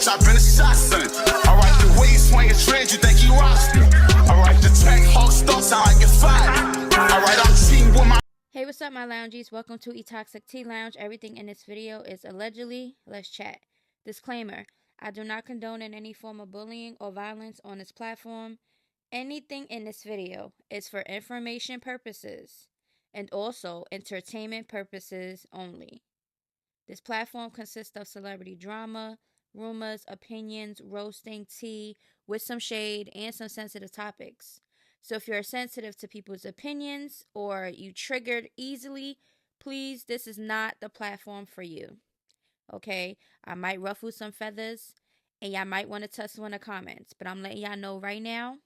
I've been a shot, son. I write the way you swing a trend, you think you roster. I write the track, whole stuff sound like it's fired. I write, I'm cheating with my. Hey, what's up, my loungies? Welcome to eToxic Tea Lounge. Everything in this video is allegedly. Let's chat. Disclaimer: I do not condone in any form of bullying or violence on this platform. Anything in this video is for information purposes and also entertainment purposes only. This platform consists of celebrity drama, rumors, opinions, roasting, tea, with some shade, and some sensitive topics. So if you're sensitive to people's opinions or you triggered easily, please, this is not the platform for you. Okay? I might ruffle some feathers and y'all might want to tussle in the comments, but I'm letting y'all know right now,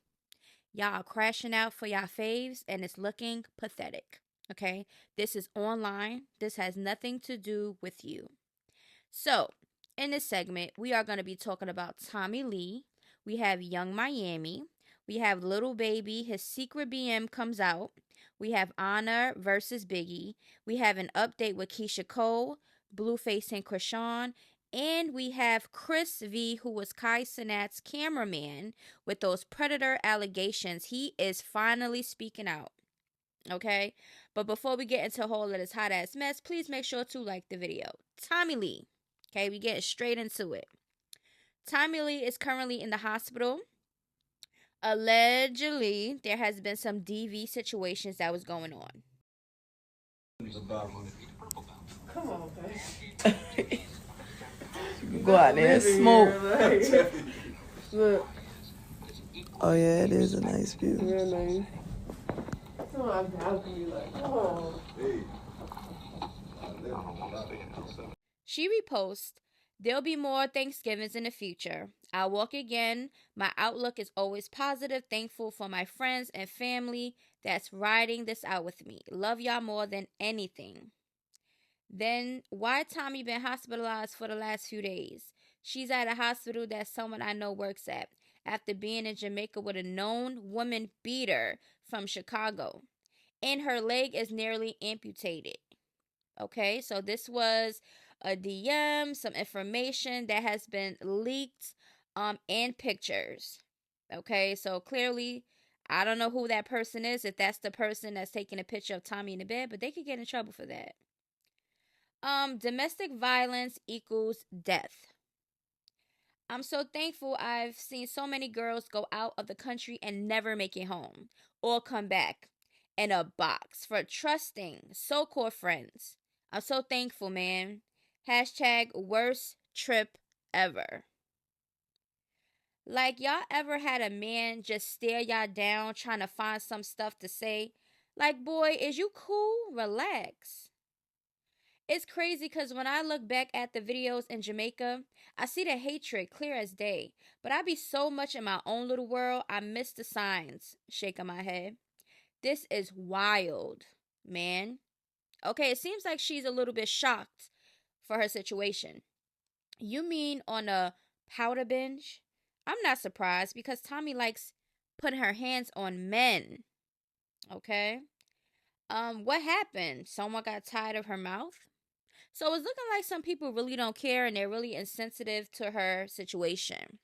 y'all are crashing out for y'all faves and it's looking pathetic. Okay? This is online. This has nothing to do with you. So, in this segment, we are going to be talking about Tommie Lee. We have Young Miami. We have Lil Baby. His secret BM comes out. We have Ahna versus Biggie. We have an update with Keyshia Cole, Blueface and Chrisean. And we have Chris V, who was Kai Cenat's cameraman with those predator allegations. He is finally speaking out. Okay? But before we get into a whole of this hot ass mess, please make sure to like the video. Tommie Lee. Okay, we get straight into it. Tommie Lee is currently in the hospital. Allegedly, there has been some DV situations that was going on. Come on, babe. Go out there and smoke. Look. Oh yeah, it is a nice view. Real nice. Come on, I'll be like, oh. She reposts, "There'll be more Thanksgivings in the future. I'll walk again. My outlook is always positive. Thankful for my friends and family that's riding this out with me. Love y'all more than anything." Then, why Tommie been hospitalized for the last few days? She's at a hospital that someone I know works at after being in Jamaica with a known woman beater from Chicago. And her leg is nearly amputated. Okay, so this was a DM, some information that has been leaked, and pictures. Okay, so clearly, I don't know who that person is, if that's the person that's taking a picture of Tommie in the bed, but they could get in trouble for that. Domestic violence equals death. I'm so thankful I've seen so many girls go out of the country and never make it home or come back in a box for trusting so-called friends. I'm so thankful, man. Hashtag worst trip ever. Like, y'all ever had a man just stare y'all down trying to find some stuff to say? Like, boy, is you cool? Relax. It's crazy because when I look back at the videos in Jamaica, I see the hatred clear as day. But I be so much in my own little world, I miss the signs. Shaking my head. This is wild, man. Okay, it seems like she's a little bit shocked for her situation. You mean on a powder binge? I'm not surprised because Tommie likes putting her hands on men. Okay? What happened? Someone got tired of her mouth? So it's looking like some people really don't care and they're really insensitive to her situation.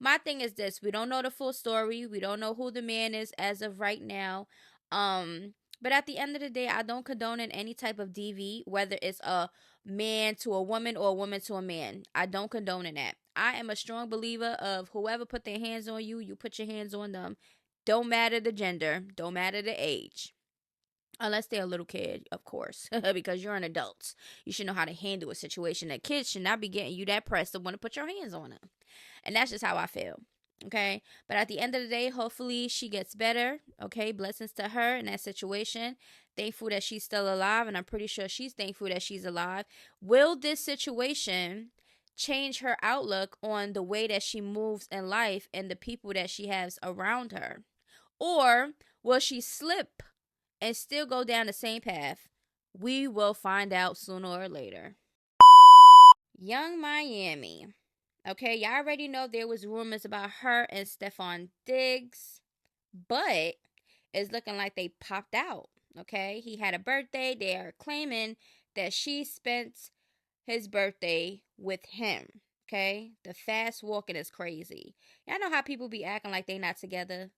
My thing is this: we don't know the full story. We don't know who the man is as of right now. But at the end of the day, I don't condone in any type of DV, whether it's a man to a woman or a woman to a man. I don't condone in that. I am a strong believer of whoever put their hands on you, you put your hands on them. Don't matter the gender, don't matter the age. Unless they're a little kid, of course, because you're an adult. You should know how to handle a situation. That kids should not be getting you that press to want to put your hands on them. And that's just how I feel. Okay? But at the end of the day, hopefully she gets better. Okay? Blessings to her in that situation. Thankful that she's still alive. And I'm pretty sure she's thankful that she's alive. Will this situation change her outlook on the way that she moves in life and the people that she has around her? Or will she slip and still go down the same path? We will find out sooner or later. Young Miami. Okay, y'all already know there was rumors about her and Stefon Diggs, but it's looking like they popped out. Okay, he had a birthday. They are claiming that she spent his birthday with him. Okay? The fast walking is crazy. Y'all know how people be acting like they not together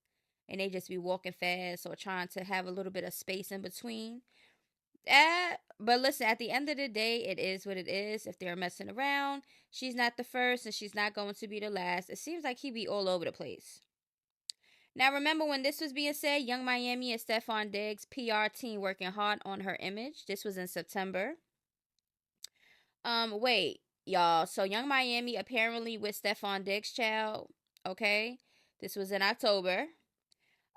and they just be walking fast or trying to have a little bit of space in between. But listen, at the end of the day, it is what it is. If they're messing around, she's not the first and she's not going to be the last. It seems like he be all over the place. Now, remember when this was being said, Young Miami and Stefon Diggs' PR team working hard on her image. This was in September. Wait, y'all. So Young Miami apparently with Stefon Diggs' child. Okay, this was in October.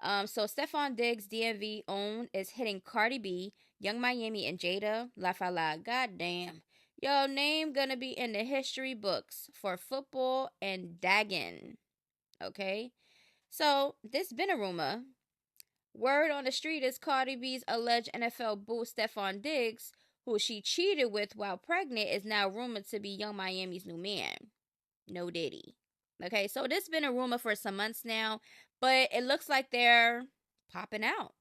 So Stefon Diggs DMV own is hitting Cardi B, Young Miami, and Jada La Fala. Goddamn. Yo, name gonna be in the history books for football and dagging. Okay? So, this been a rumor. Word on the street is Cardi B's alleged NFL boo Stefon Diggs, who she cheated with while pregnant, is now rumored to be Young Miami's new man. No diddy. Okay, so this been a rumor for some months now, but it looks like they're popping out.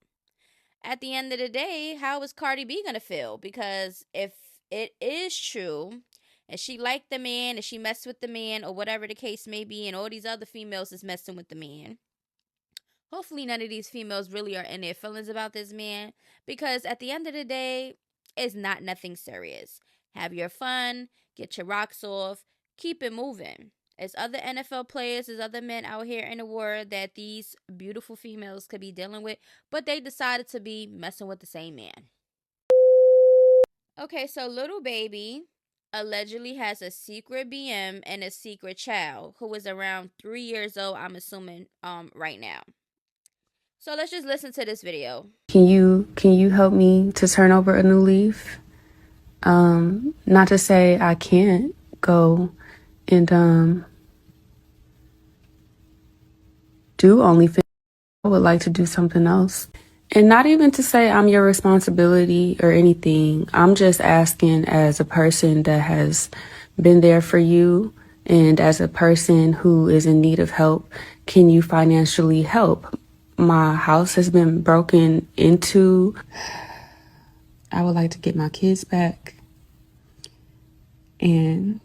At the end of the day, how is Cardi B gonna feel? Because if it is true, and she liked the man, and she messed with the man, or whatever the case may be, and all these other females is messing with the man, hopefully none of these females really are in their feelings about this man, because at the end of the day, it's not nothing serious. Have your fun, get your rocks off, keep it moving. There's other NFL players, there's other men out here in the world that these beautiful females could be dealing with, but they decided to be messing with the same man. Okay, so Lil Baby allegedly has a secret BM and a secret child who is around 3 years old, I'm assuming, right now. So let's just listen to this video. Can you help me to turn over a new leaf? Not to say I can't go and do OnlyFans. I would like to do something else. And not even to say I'm your responsibility or anything. I'm just asking as a person that has been there for you and as a person who is in need of help, can you financially help? My house has been broken into. I would like to get my kids back. And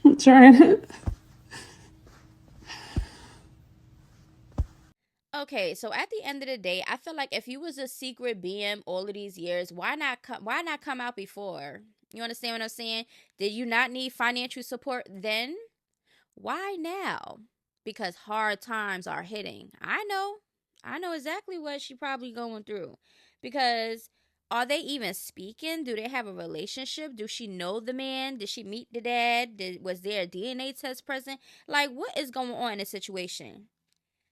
I'm trying to. Okay, so at the end of the day, I feel like if you was a secret BM all of these years, why not come out before? You understand what I'm saying? Did you not need financial support then? Why now? Because hard times are hitting. I know exactly what she probably going through. Because are they even speaking? Do they have a relationship? Do she know the man? Did she meet the dad? Was there a DNA test present? Like, what is going on in this situation?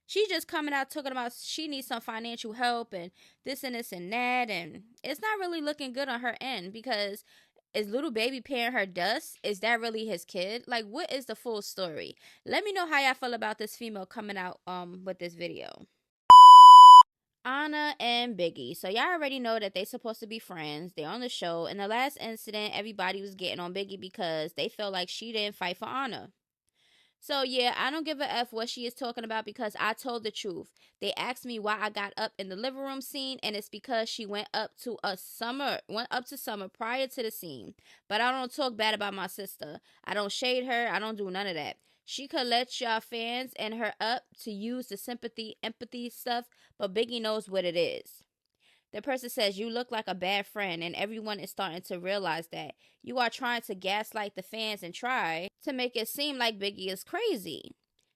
She just coming out talking about she needs some financial help and this and that, and it's not really looking good on her end, because is Lil Baby paying her dust? Is that really his kid? Like, what is the full story? Let me know how y'all feel about this female coming out with this video. Ahna and Biggie. So y'all already know that they supposed to be friends. They're on the show. In the last incident, everybody was getting on Biggie because they felt like she didn't fight for Ahna. So, yeah, I don't give a F what she is talking about because I told the truth. They asked me why I got up in the living room scene, and it's because she went up to Summer prior to the scene. But I don't talk bad about my sister. I don't shade her. I don't do none of that. She could let y'all fans and her up to use the sympathy, empathy stuff, but Biggie knows what it is. The person says, you look like a bad friend, and everyone is starting to realize that. You are trying to gaslight the fans and try to make it seem like Biggie is crazy.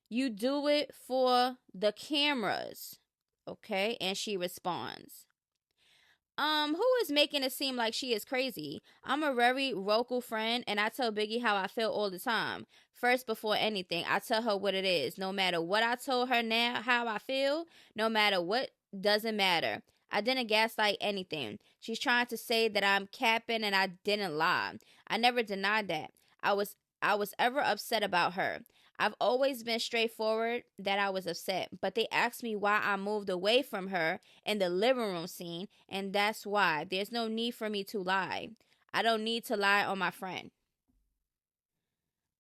You do it for the cameras. Okay? And she responds, who is making it seem like she is crazy? I'm a very vocal friend, and I tell Biggie how I feel all the time. First, before anything, I tell her what it is. No matter what I told her now, how I feel, no matter what, doesn't matter. I didn't gaslight anything. She's trying to say that I'm capping, and I didn't lie. I never denied that. I was ever upset about her. I've always been straightforward that I was upset, but they asked me why I moved away from her in the living room scene, and that's why. There's no need for me to lie. I don't need to lie on my friend.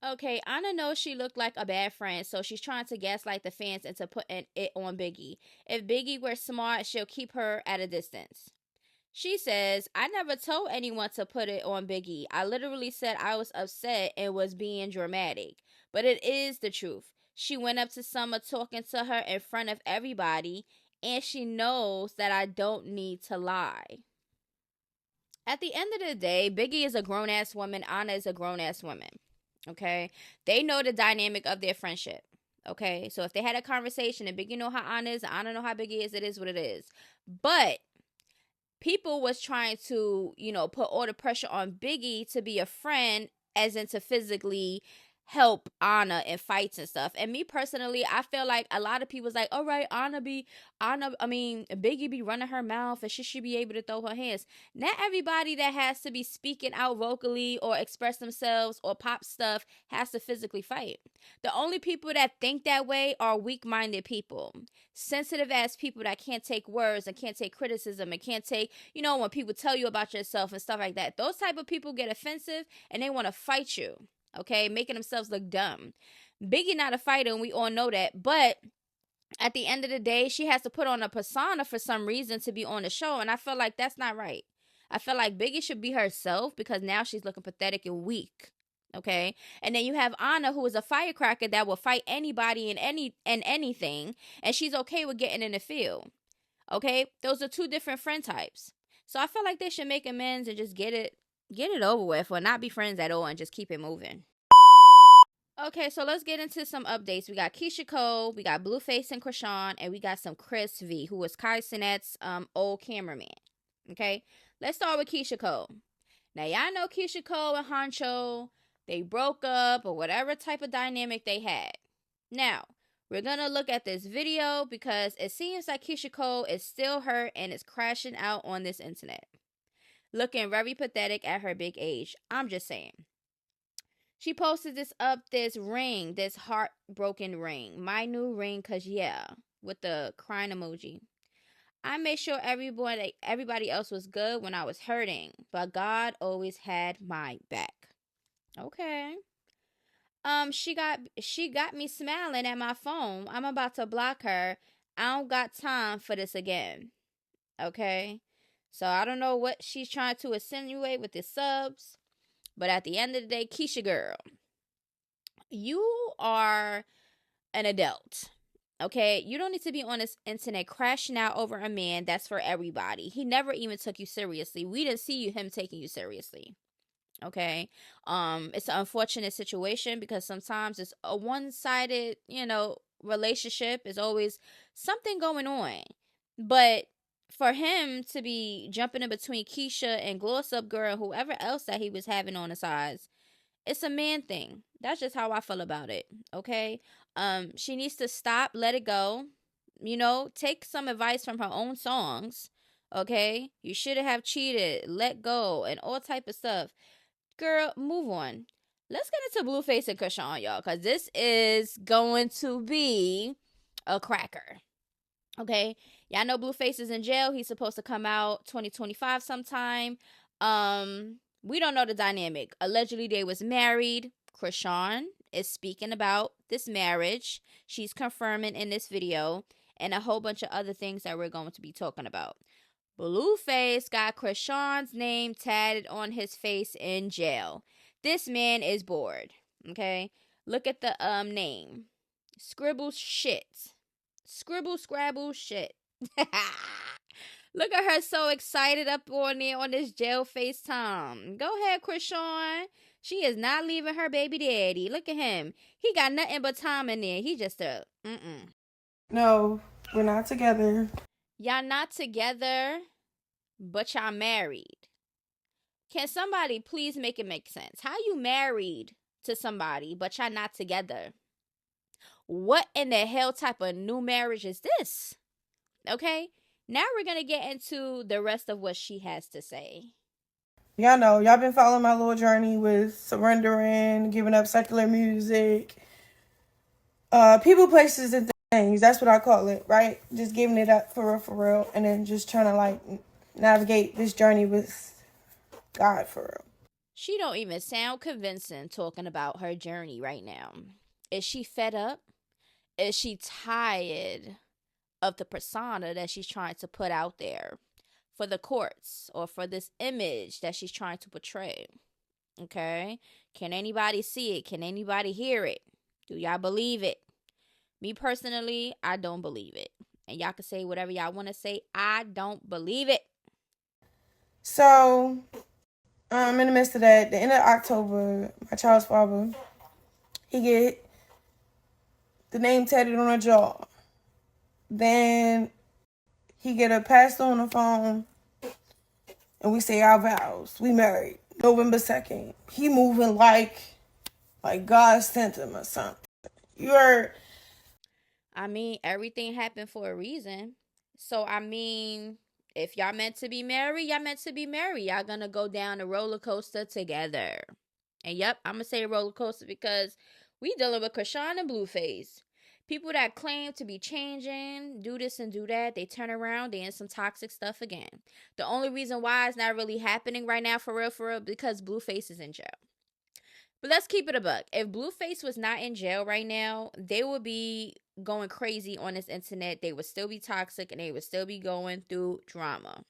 Okay, Anna knows she looked like a bad friend, so she's trying to gaslight the fans into putting it on Biggie. If Biggie were smart, she'll keep her at a distance. She says, I never told anyone to put it on Biggie. I literally said I was upset and was being dramatic. But it is the truth. She went up to Summer talking to her in front of everybody, and she knows that I don't need to lie. At the end of the day, Biggie is a grown-ass woman. Ahna is a grown-ass woman. Okay? They know the dynamic of their friendship. Okay? So if they had a conversation and Biggie know how Ahna is, and Ahna know how Biggie is, it is what it is. But people was trying to, put all the pressure on Biggie to be a friend, as in to physically help Ahna in fights and stuff. And me personally, I feel like a lot of people's like, all right, Biggie be running her mouth and she should be able to throw her hands. Not everybody that has to be speaking out vocally or express themselves or pop stuff has to physically fight. The only people that think that way are weak-minded people. Sensitive ass people that can't take words and can't take criticism and can't take, when people tell you about yourself and stuff like that. Those type of people get offensive and they want to fight you. Okay, making themselves look dumb. Biggie not a fighter, and we all know that. But at the end of the day, she has to put on a persona for some reason to be on the show, and I feel like that's not right. I feel like Biggie should be herself because now she's looking pathetic and weak. Okay, and then you have Ahna, who is a firecracker that will fight anybody and anything, and she's okay with getting in the field. Okay, those are two different friend types. So I feel like they should make amends and just get it over with, or not be friends at all and just keep it moving. Okay, so let's get into some updates. We got Keyshia Cole, we got Blueface and Chrisean, and we got some Chris V, who was Kai Cenat's old cameraman. Okay, let's start with Keyshia Cole. Now, y'all know Keyshia Cole and Honcho, they broke up or whatever type of dynamic they had. Now, we're going to look at this video because it seems like Keyshia Cole is still hurt and is crashing out on this internet. Looking very pathetic at her big age. I'm just saying. She posted this ring, this heartbroken ring. My new ring, cause yeah, with the crying emoji. I made sure everybody else was good when I was hurting, but God always had my back. Okay. She got me smiling at my phone. I'm about to block her. I don't got time for this again. Okay. So I don't know what she's trying to insinuate with the subs. But at the end of the day, Keyshia girl, you are an adult. Okay? You don't need to be on this internet crashing out over a man that's for everybody. He never even took you seriously. We didn't see him taking you seriously. Okay? It's an unfortunate situation because sometimes it's a one-sided, relationship. Is always something going on. But for him to be jumping in between Keyshia and Gloss Up Girl, whoever else that he was having on the sides, it's a man thing. That's just how I feel about it. Okay? She needs to stop, let it go. Take some advice from her own songs. Okay? You shouldn't have cheated, let go, and all type of stuff. Girl, move on. Let's get into Blueface and Chrisean, y'all, because this is going to be a cracker. Okay, y'all know Blueface is in jail. He's supposed to come out 2025 sometime. We don't know the dynamic. Allegedly, they was married. Chrisean is speaking about this marriage. She's confirming in this video, and a whole bunch of other things that we're going to be talking about. Blueface got Chrisean's name tatted on his face in jail. This man is bored. Okay, look at the name. Scribble shit. Scribble scrabble shit. Look at her so excited up on there on this jail FaceTime. Go ahead, Chrisean. She is not leaving her baby daddy. Look at him. He got nothing but time in there. He just No, we're not together. Y'all not together, but y'all married. Can somebody please make it make sense? How you married to somebody, but y'all not together? What in the hell type of new marriage is this? Okay, now we're going to get into the rest of what she has to say. Y'all know, y'all been following my little journey with surrendering, giving up secular music, people, places, and things. That's what I call it, right? Just giving it up for real, and then just trying to navigate this journey with God for real. She don't even sound convincing talking about her journey right now. Is she fed up? Is she tired of the persona that she's trying to put out there for the courts or for this image that she's trying to portray? Okay? Can anybody see it? Can anybody hear it? Do y'all believe it? Me personally, I don't believe it. And y'all can say whatever y'all want to say. I don't believe it. So, in the midst of that, the end of October, my child's father, he get the name tatted on her jaw. Then he get a pastor on the phone, and we say our vows. We married November 2nd. He moving like God sent him or something. You heard? I mean, everything happened for a reason. So, I mean, if y'all meant to be married, y'all meant to be married. Y'all gonna go down a roller coaster together. And yep, I'm gonna say roller coaster because we dealing with Chrisean and Blueface. People that claim to be changing, do this and do that, they turn around, they in some toxic stuff again. The only reason why it's not really happening right now, for real, because Blueface is in jail. But let's keep it a buck. If Blueface was not in jail right now, they would be going crazy on this internet. They would still be toxic and they would still be going through drama.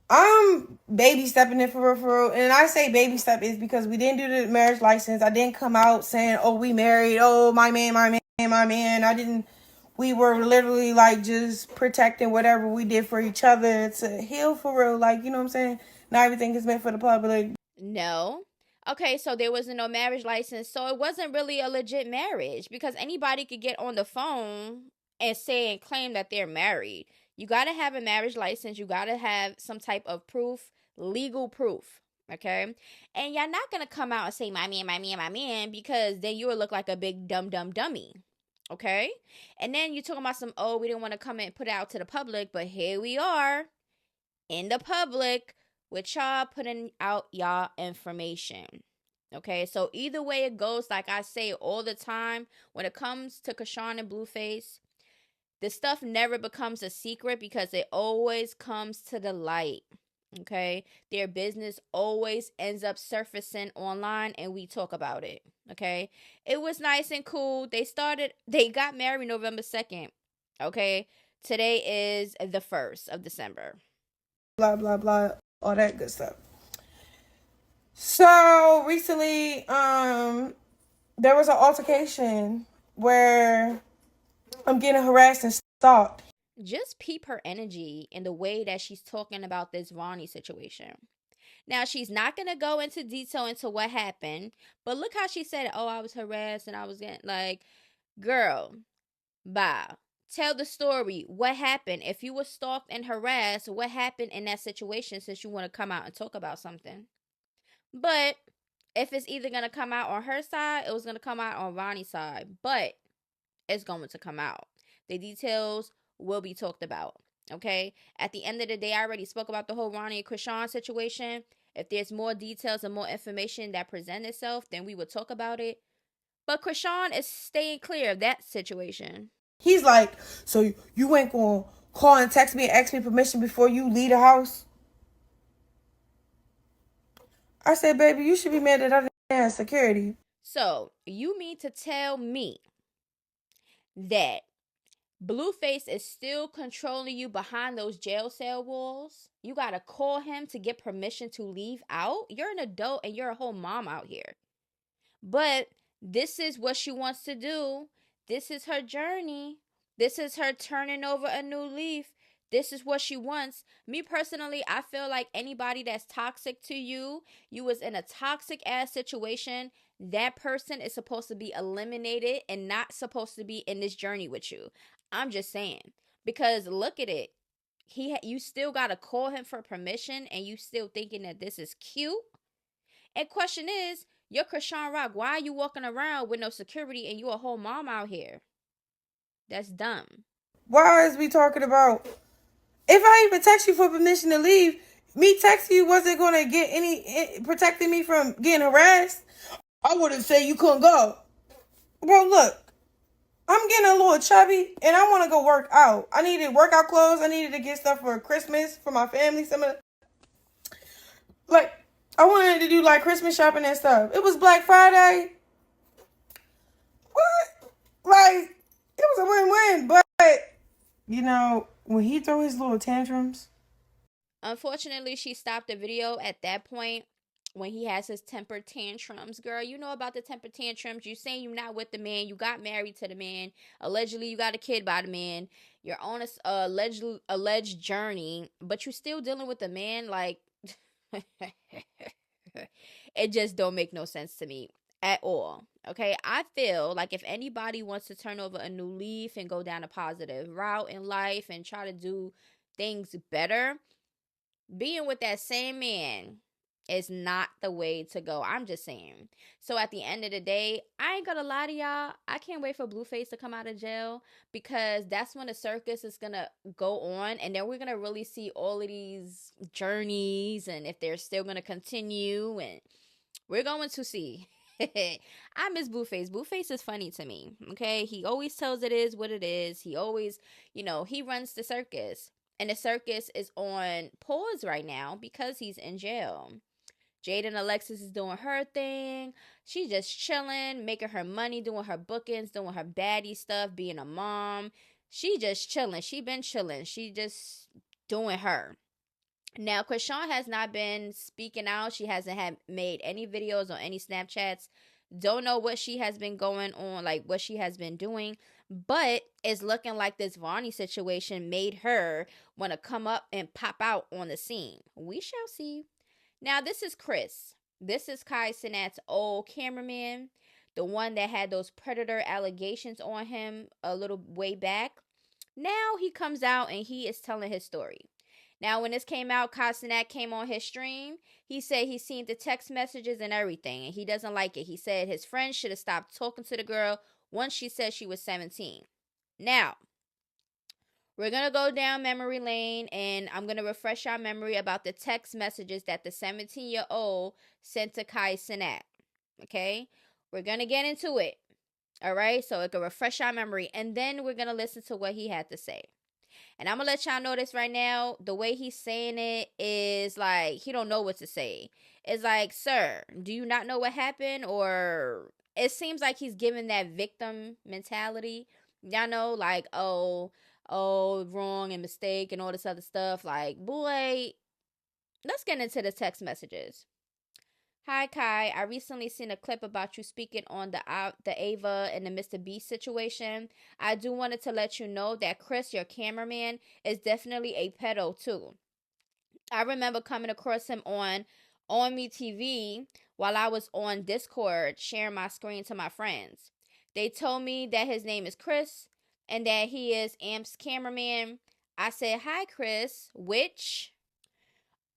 I'm baby stepping in for real. And I say baby step is because we didn't do the marriage license. I didn't come out saying, oh, we married. Oh, my man. I didn't. We were literally like just protecting whatever we did for each other to heal for real. Like, you know what I'm saying? Not everything is meant for the public. No. Okay, so there wasn't no marriage license. So it wasn't really a legit marriage because anybody could get on the phone and say and claim that they're married. You got to have a marriage license. You got to have some type of proof, legal proof. Okay? And y'all not going to come out and say, my man, because then you will look like a big dummy. Okay? And then you're talking about some, oh, we didn't want to come and put it out to the public, but here we are in the public with y'all putting out y'all information. Okay, so either way it goes, like I say all the time, when it comes to Chrisean and Blueface, this stuff never becomes a secret because it always comes to the light. Okay, their business always ends up surfacing online and we talk about it. Okay, it was nice and cool. They got married November 2nd. Okay, today is the 1st of December. Blah, blah, blah. All that good stuff. So recently, there was an altercation where I'm getting harassed and stalked. Just peep her energy in the way that she's talking about this Ronnie situation. Now, she's not going to go into detail into what happened, but look how she said, oh, I was harassed and I was getting like, girl, bye. Tell the story. What happened? If you were stalked and harassed, what happened in that situation since you want to come out and talk about something? But if it's either going to come out on her side, it was going to come out on Ronnie's side. But it's going to come out. The details will be talked about. Okay? At the end of the day, I already spoke about the whole Ronnie and Chrisean situation. If there's more details and more information that present itself, then we will talk about it. But Chrisean is staying clear of that situation. He's like, so you ain't gonna call and text me and ask me permission before you leave the house? I said, baby, you should be mad that I didn't have security. So, you mean to tell me that Blueface is still controlling you behind those jail cell walls? You gotta call him to get permission to leave out? You're an adult and you're a whole mom out here. But this is what she wants to do. This is her journey. This is her turning over a new leaf. This is what she wants. Me personally, I feel like anybody that's toxic to you, you was in a toxic ass situation, that person is supposed to be eliminated and not supposed to be in this journey with you. I'm just saying. Because look at it. You still got to call him for permission and you still thinking that this is cute. And question is, you're Chrisean Rock. Why are you walking around with no security and you a whole mom out here? That's dumb. Why is we talking about, if I even text you for permission to leave, me texting you wasn't going to get protecting me from getting harassed? I would have said you couldn't go. Bro, look, I'm getting a little chubby and I want to go work out. I needed workout clothes. I needed to get stuff for Christmas for my family. Like, I wanted to do like Christmas shopping and stuff. It was Black Friday. What? Like, it was a win-win. But, you know, when he throw his little tantrums. Unfortunately, she stopped the video at that point when he has his temper tantrums. Girl, you know about the temper tantrums. You saying you're not with the man. You got married to the man. Allegedly, you got a kid by the man. You're on a alleged journey, but you still dealing with the man. Like, it just don't make no sense to me at all. Okay, I feel like if anybody wants to turn over a new leaf and go down a positive route in life and try to do things better, being with that same man is not the way to go. I'm just saying. So at the end of the day, I ain't gonna lie to y'all. I can't wait for Blueface to come out of jail, because that's when the circus is gonna go on, and then we're gonna really see all of these journeys and if they're still gonna continue, and we're going to see. I miss Blueface. Blueface is funny to me. Okay, he always tells it is what it is. He always, he runs the circus. And the circus is on pause right now because he's in jail. Jade and Alexis is doing her thing. She's just chilling, making her money, doing her bookings, doing her baddie stuff, being a mom. She just chilling. She been chilling. She just doing her. Now, Chrisean has not been speaking out. She hasn't made any videos or any Snapchats. Don't know what she has been going on, like what she has been doing. But it's looking like this Vonnie situation made her want to come up and pop out on the scene. We shall see. Now, this is Chris. This is Kai Cenat's old cameraman. The one that had those predator allegations on him a little way back. Now he comes out and he is telling his story. Now, when this came out, Kai Cenat came on his stream. He said he's seen the text messages and everything, and he doesn't like it. He said his friend should have stopped talking to the girl once she said she was 17. Now, we're going to go down memory lane, and I'm going to refresh our memory about the text messages that the 17-year-old sent to Kai Cenat. Okay? We're going to get into it. All right? So it can refresh our memory, and then we're going to listen to what he had to say. And I'm going to let y'all know this right now. The way he's saying it is like he don't know what to say. It's like, sir, do you not know what happened? Or it seems like he's giving that victim mentality. Y'all know, like, oh, wrong and mistake and all this other stuff. Like, boy, let's get into the text messages. Hi, Kai. I recently seen a clip about you speaking on the Ava and the Mr. Beast situation. I do wanted to let you know that Chris, your cameraman, is definitely a pedo too. I remember coming across him on Me TV while I was on Discord sharing my screen to my friends. They told me that his name is Chris and that he is Amp's cameraman. I said, hi, Chris, which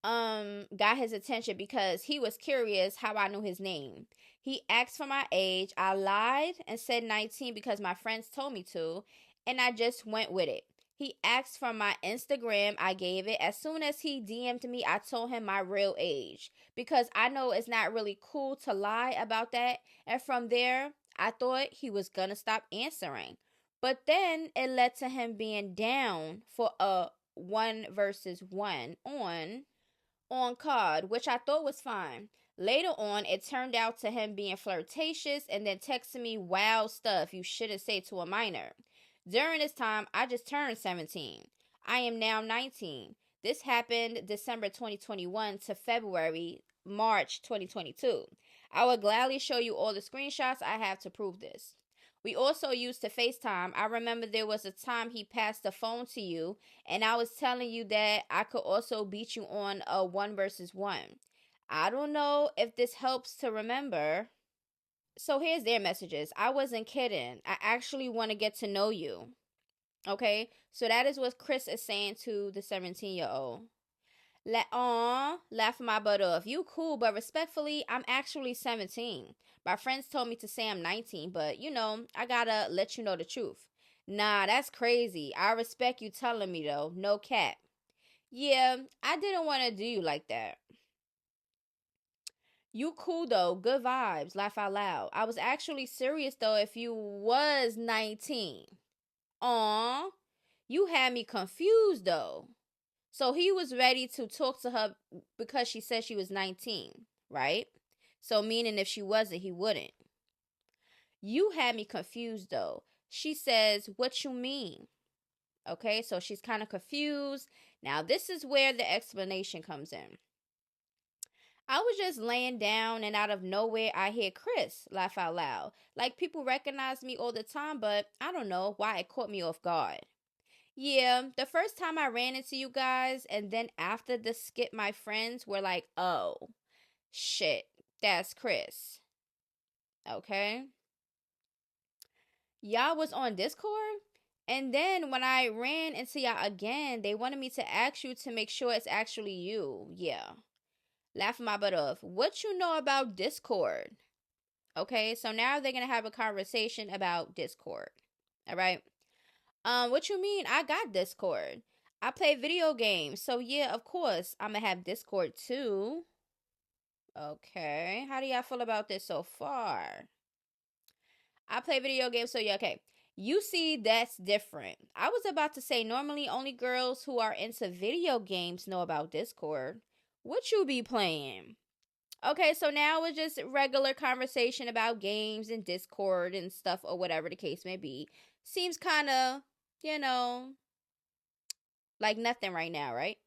got his attention because he was curious how I knew his name. He asked for my age. I lied and said 19 because my friends told me to, and I just went with it. He asked for my Instagram. I gave it. As soon as he DM'd me, I told him my real age because I know it's not really cool to lie about that. And from there, I thought he was gonna stop answering. But then it led to him being down for a 1v1 on COD, which I thought was fine. Later on, it turned out to him being flirtatious and then texting me wild stuff you shouldn't say to a minor. During this time, I just turned 17. I am now 19. This happened December 2021 to March 2022. I will gladly show you all the screenshots I have to prove this. We also used to FaceTime. I remember there was a time he passed the phone to you, and I was telling you that I could also beat you on a 1v1. I don't know if this helps to remember. So here's their messages. I wasn't kidding. I actually want to get to know you. Okay? So that is what Chris is saying to the 17-year-old. Laughing my butt off. You cool, but respectfully, I'm actually 17. My friends told me to say I'm 19, but I gotta let you know the truth. Nah, that's crazy. I respect you telling me though. No cap. Yeah, I didn't want to do you like that. You cool though. Good vibes. Laugh out loud. I was actually serious though if you was 19. Aw, you had me confused though. So he was ready to talk to her because she said she was 19, right? So meaning if she wasn't, he wouldn't. You had me confused though. She says, "What you mean?" Okay, so she's kind of confused. Now this is where the explanation comes in. I was just laying down and out of nowhere I hear Chris laugh out loud. Like people recognize me all the time, but I don't know why it caught me off guard. Yeah, the first time I ran into you guys and then after the skit, my friends were like, "Oh, shit, that's Chris." Okay. Y'all was on Discord? And then when I ran into y'all again, they wanted me to ask you to make sure it's actually you. Yeah. Laughing my butt off. What you know about Discord? Okay, so now they're gonna have a conversation about Discord. All right. What you mean? I got Discord. I play video games, so yeah, of course I'm gonna have Discord too. Okay, how do y'all feel about this so far? I play video games, so yeah, okay. You see, that's different. I was about to say normally only girls who are into video games know about Discord. What you be playing? Okay, so now it's just regular conversation about games and Discord and stuff or whatever the case may be. Seems kind of, you know, like nothing right now, right?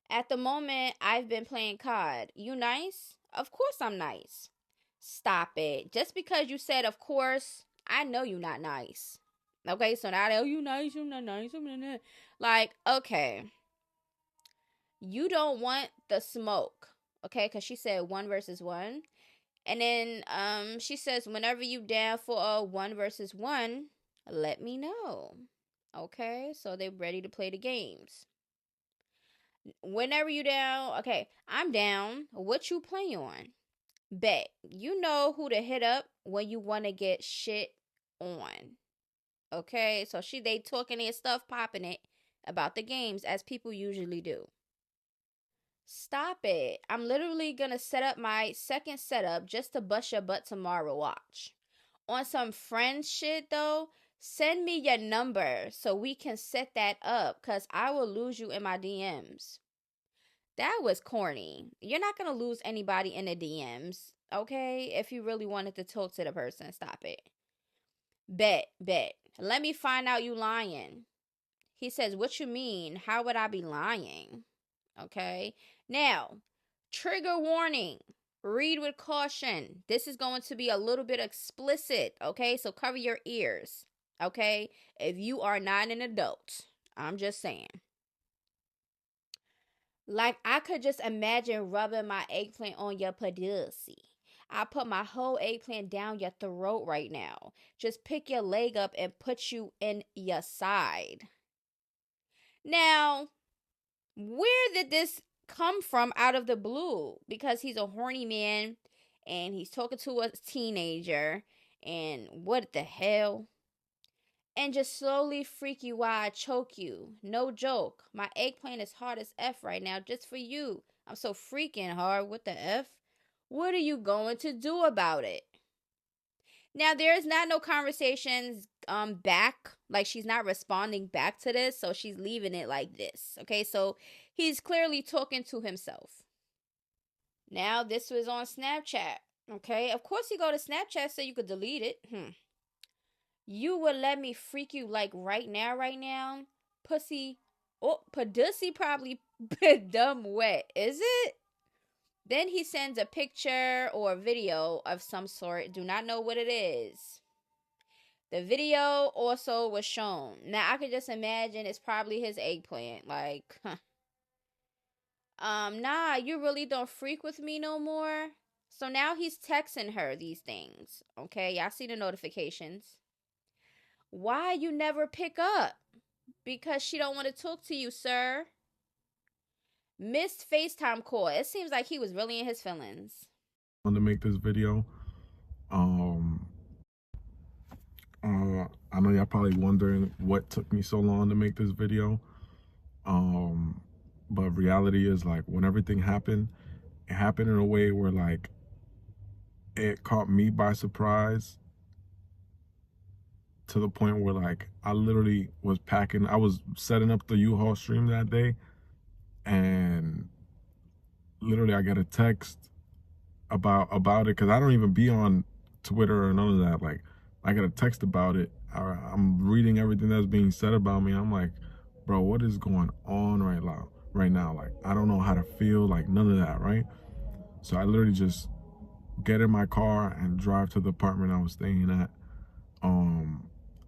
At the moment, I've been playing COD. You nice? Of course I'm nice. Stop it. Just because you said of course, I know you not nice. Okay, so now, oh, you nice, you're not nice. Like, okay. You don't want the smoke. Okay, because she said 1 versus 1. And then she says, whenever you down for a 1 versus 1, let me know. Okay, so they're ready to play the games. Whenever you down, okay, I'm down. What you play on? Bet. You know who to hit up when you want to get shit on. Okay, so they talking their stuff, popping it about the games as people usually do. Stop it. I'm literally gonna set up my second setup just to bust your butt tomorrow. Watch. On some friend shit though, send me your number so we can set that up, because I will lose you in my DMs. That was corny. You're not gonna lose anybody in the DMs, okay? If you really wanted to talk to the person, stop it. Bet. Let me find out you lying. He says, what you mean? How would I be lying? Okay. Now, trigger warning. Read with caution. This is going to be a little bit explicit, okay? So cover your ears, okay? If you are not an adult. I'm just saying. Like, I could just imagine rubbing my eggplant on your pussy. I put my whole eggplant down your throat right now. Just pick your leg up and put you in your side. Now, where did this come from out of the blue? Because he's a horny man and he's talking to a teenager, and what the hell? And just slowly freak you while I choke you. No joke. My eggplant is hard as F right now just for you. I'm so freaking hard. What the F? What are you going to do about it? Now, there's not no conversations back. Like, she's not responding back to this, so she's leaving it like this. Okay, so he's clearly talking to himself. Now, this was on Snapchat. Okay, of course you go to Snapchat so you could delete it. You would let me freak you like right now? Pussy. Oh, pussy probably dumb wet. Is it? Then he sends a picture or a video of some sort. Do not know what it is. The video also was shown. Now, I could just imagine it's probably his eggplant. Like, nah, you really don't freak with me no more. So now he's texting her these things. Okay, y'all see the notifications. Why you never pick up? Because she don't want to talk to you, sir. Missed FaceTime call. It seems like he was really in his feelings. To make this video, I know y'all probably wondering what took me so long to make this video, but reality is, like, when everything happened, it happened in a way where, like, it caught me by surprise to the point where, like, I literally was packing. I was setting up the U-Haul stream that day, and literally I get a text about it, because I don't even be on Twitter or none of that. Like, I get a text about it. I'm reading everything that's being said about me. I'm like, bro, what is going on right now? Like, I don't know how to feel, like none of that, right? So I literally just get in my car and drive to the apartment I was staying at. And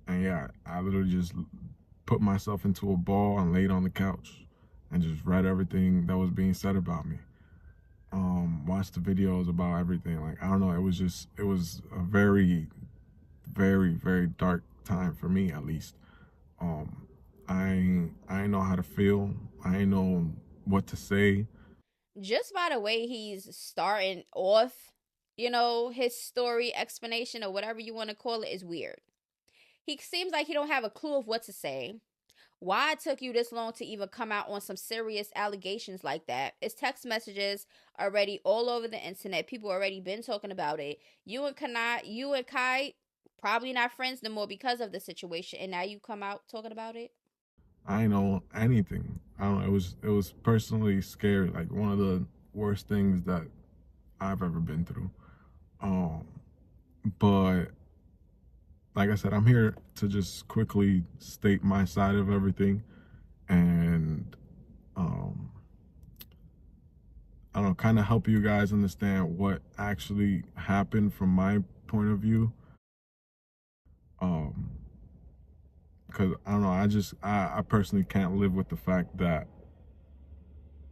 yeah, I literally just put myself into a ball and laid on the couch and just read everything that was being said about me. Watched the videos about everything. Like, I don't know, it was a very, very, very dark time for me, at least. I ain't know how to feel. I ain't know what to say. Just by the way he's starting off, you know, his story explanation or whatever you want to call it is weird. He seems like he don't have a clue of what to say. Why it took you this long to even come out on some serious allegations like that? It's text messages already all over the internet. People already been talking about it. You and Kai probably not friends no more because of the situation, and now you come out talking about it. I ain't know anything. I don't know. It was personally scary. Like, one of the worst things that I've ever been through. But like I said, I'm here to just quickly state my side of everything, and I don't know, kind of help you guys understand what actually happened from my point of view. Because I don't know, I personally can't live with the fact that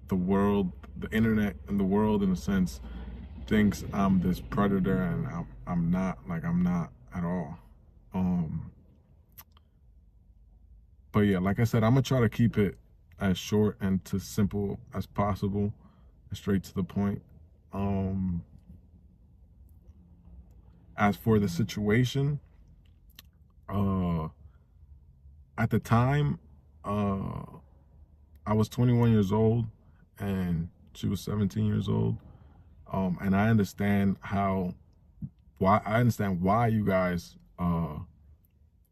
the world, the internet and the world, in a sense, thinks I'm this predator, and I'm not. Like, I'm not at all. But yeah, like I said, I'm gonna try to keep it as short and to simple as possible, straight to the point. As for the situation, at the time, I was 21 years old and she was 17 years old. And I understand why you guys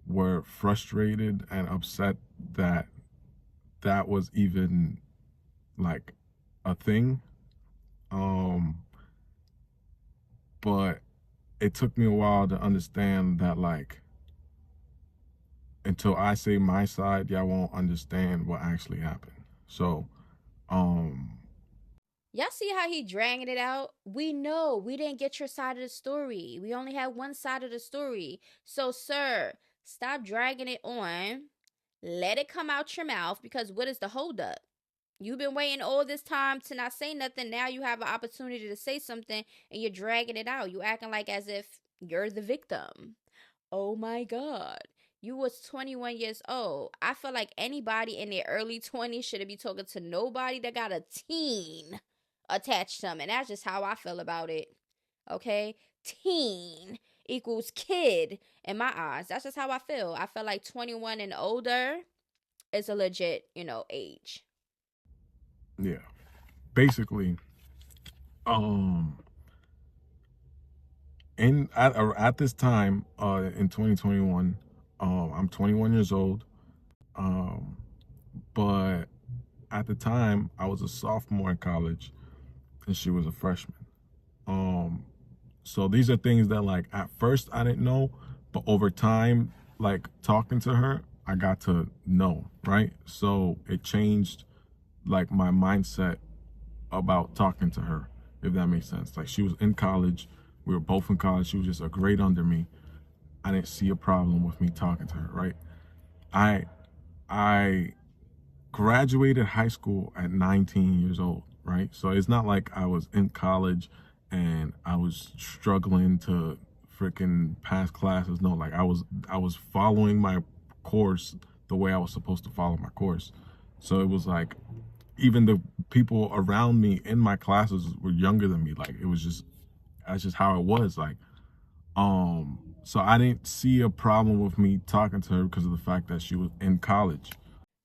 were frustrated and upset that was even like a thing. But it took me a while to understand that, like, until I say my side, y'all won't understand what actually happened. So, Y'all see how he dragging it out? We know we didn't get your side of the story. We only had one side of the story. So, sir, stop dragging it on. Let it come out your mouth, because what is the holdup? You've been waiting all this time to not say nothing. Now you have an opportunity to say something and you're dragging it out. You acting like as if you're the victim. Oh my God. You was 21 years old. I feel like anybody in their early 20s shouldn't be talking to nobody that got a teen attached to them. And that's just how I feel about it. Okay? Teen equals kid in my eyes. That's just how I feel. I feel like 21 and older is a legit, age. yeah, basically, at this time, in 2021, I'm 21 years old, but at the time I was a sophomore in college and she was a freshman. So these are things that, like, at first I didn't know, but over time, like, talking to her, I got to know, right? So it changed, like, my mindset about talking to her, if that makes sense. Like, she was in college, we were both in college, she was just a grade under me. I didn't see a problem with me talking to her, right? I graduated high school at 19 years old, right? So it's not like I was in college and I was struggling to freaking pass classes. No, like, I was following my course the way I was supposed to follow my course. So it was like, even the people around me in my classes were younger than me. Like, that's just how it was. Like, so I didn't see a problem with me talking to her because of the fact that she was in college.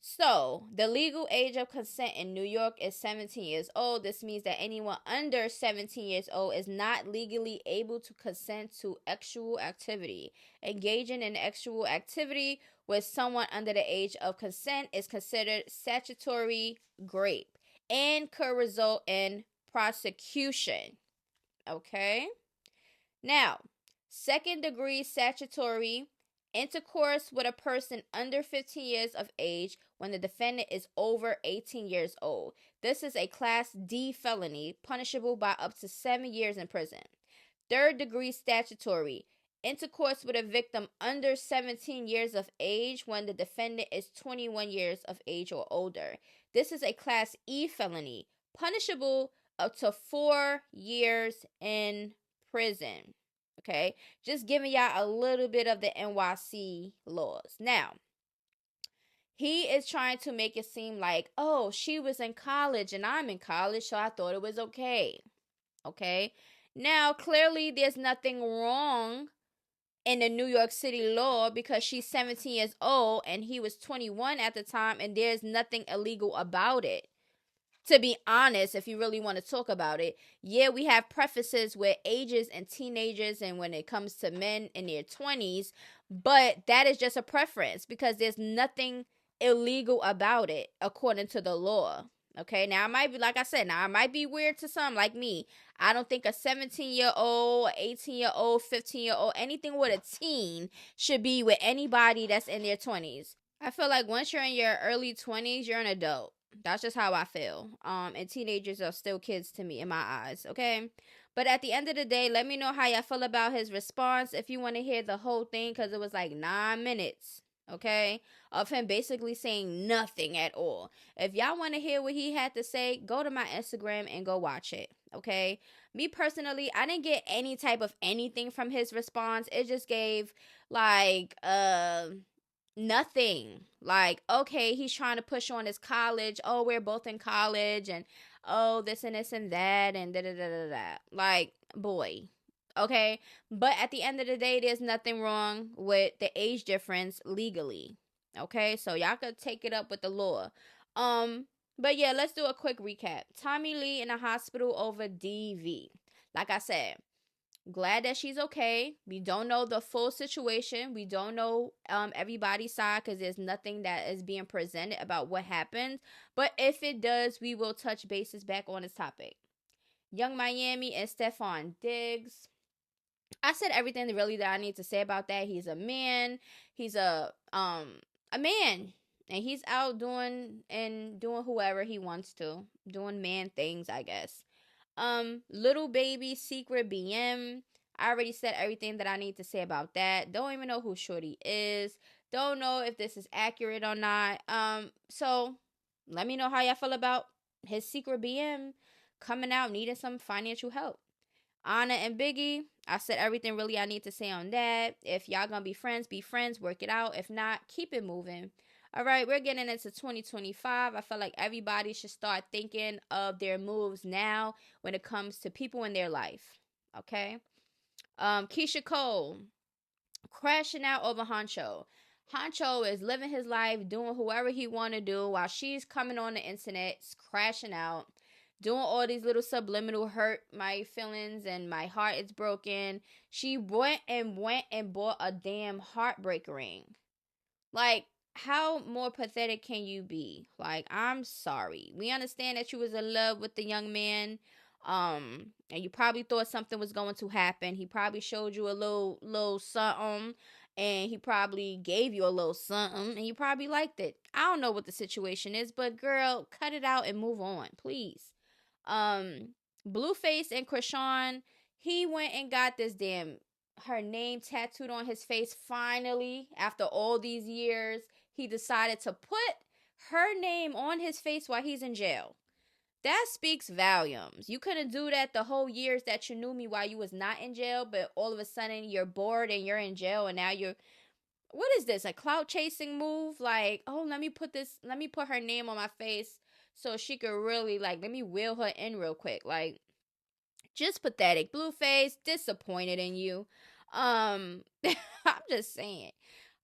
So, the legal age of consent in New York is 17 years old. This means that anyone under 17 years old is not legally able to consent to sexual activity. Engaging in sexual activity with someone under the age of consent is considered statutory rape. and could result in prosecution. Okay? Now, second-degree statutory intercourse with a person under 15 years of age when the defendant is over 18 years old. This is a Class D felony, punishable by up to 7 years in prison. Third-degree statutory intercourse with a victim under 17 years of age when the defendant is 21 years of age or older. This is a Class E felony, punishable up to 4 years in prison. Okay, just giving y'all a little bit of the NYC laws. Now, he is trying to make it seem like, oh, she was in college and I'm in college, so I thought it was okay. Okay, now clearly there's nothing wrong in the New York City law because she's 17 years old and he was 21 at the time, and there's nothing illegal about it. To be honest, if you really want to talk about it, yeah, we have preferences with ages and teenagers and when it comes to men in their 20s, but that is just a preference because there's nothing illegal about it according to the law. Okay, now I might be, like I said, now I might be weird to some like me. I don't think a 17-year-old, 18-year-old, 15-year-old, anything with a teen should be with anybody that's in their 20s. I feel like once you're in your early 20s, you're an adult. That's just how I feel. And teenagers are still kids to me in my eyes, okay? But at the end of the day, let me know how y'all feel about his response if you want to hear the whole thing, because it was like 9 minutes, okay, of him basically saying nothing at all. If y'all want to hear what he had to say, go to my Instagram and go watch it, okay? Me personally, I didn't get any type of anything from his response. It just gave like nothing. Like, okay, he's trying to push on his college. Oh, we're both in college, and oh, this and this and that, and da da da da da. Like, boy, okay. But at the end of the day, there's nothing wrong with the age difference legally. Okay, so y'all could take it up with the law. But yeah, let's do a quick recap. Tommie Lee in the hospital over DV. Like I said, glad that she's okay. We don't know the full situation. We don't know everybody's side because there's nothing that is being presented about what happened. But if it does, we will touch bases back on this topic. Young Miami and Stefon Diggs. I said everything really that I need to say about that. He's a man. He's a man. And he's out doing whoever he wants to. Doing man things, I guess. Lil Baby, Secret BM. I already said everything that I need to say about that. Don't even know who Shorty is. Don't know if this is accurate or not. So let me know how y'all feel about his Secret BM coming out needing some financial help. Ahna and Biggie. I said everything really I need to say on that. If y'all gonna be friends, work it out. If not, keep it moving. All right, we're getting into 2025. I feel like everybody should start thinking of their moves now when it comes to people in their life. Okay? Keyshia Cole crashing out over Honcho. Honcho is living his life, doing whoever he want to do while she's coming on the internet, crashing out, doing all these little subliminal hurt my feelings and my heart is broken. She went and bought a damn heartbreak ring. Like, how more pathetic can you be? Like, I'm sorry. We understand that you was in love with the young man. And you probably thought something was going to happen. He probably showed you a little something. And he probably gave you a little something. And you probably liked it. I don't know what the situation is. But, girl, cut it out and move on, please. Blueface and Chrisean, he went and got this her name tattooed on his face. Finally, after all these years, he decided to put her name on his face while he's in jail. That speaks volumes. You couldn't do that the whole years that you knew me while you was not in jail, but all of a sudden you're bored and you're in jail, and now what is this, a clout chasing move? Like, oh, let me put her name on my face so she could really, like, let me wheel her in real quick. Like, just pathetic. Blueface, disappointed in you. I'm just saying.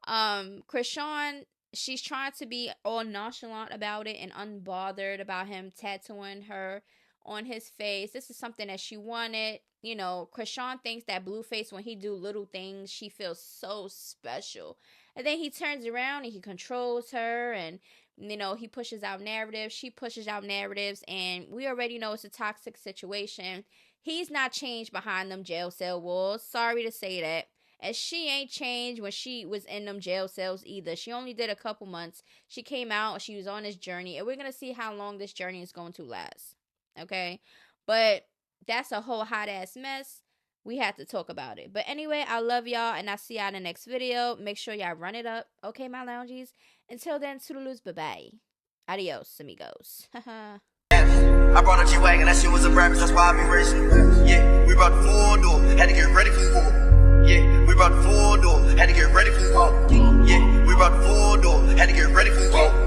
Chrisean, she's trying to be all nonchalant about it and unbothered about him tattooing her on his face. This is something that she wanted. You know, Chrisean thinks that Blueface, when he do little things, she feels so special. And then he turns around and he controls her. And You know, he pushes out narratives, she pushes out narratives, and we already know it's a toxic situation. He's not changed behind them jail cell walls. Sorry to say that. And she ain't changed when she was in them jail cells either. She only did a couple months. She came out, she was on this journey, and we're going to see how long this journey is going to last. Okay? But that's a whole hot-ass mess. We have to talk about it. But anyway, I love y'all, and I'll see y'all in the next video. Make sure y'all run it up. Okay, my loungies? Until then, toodaloos, bye-bye. Adios, amigos. I brought a G-Wagon, that shit was a breakfast, that's why I be racing. Yeah, we brought the full door, had to get ready for war. Yeah, we brought the full door, had to get ready for war. Yeah, we brought the full door, had to get ready for war.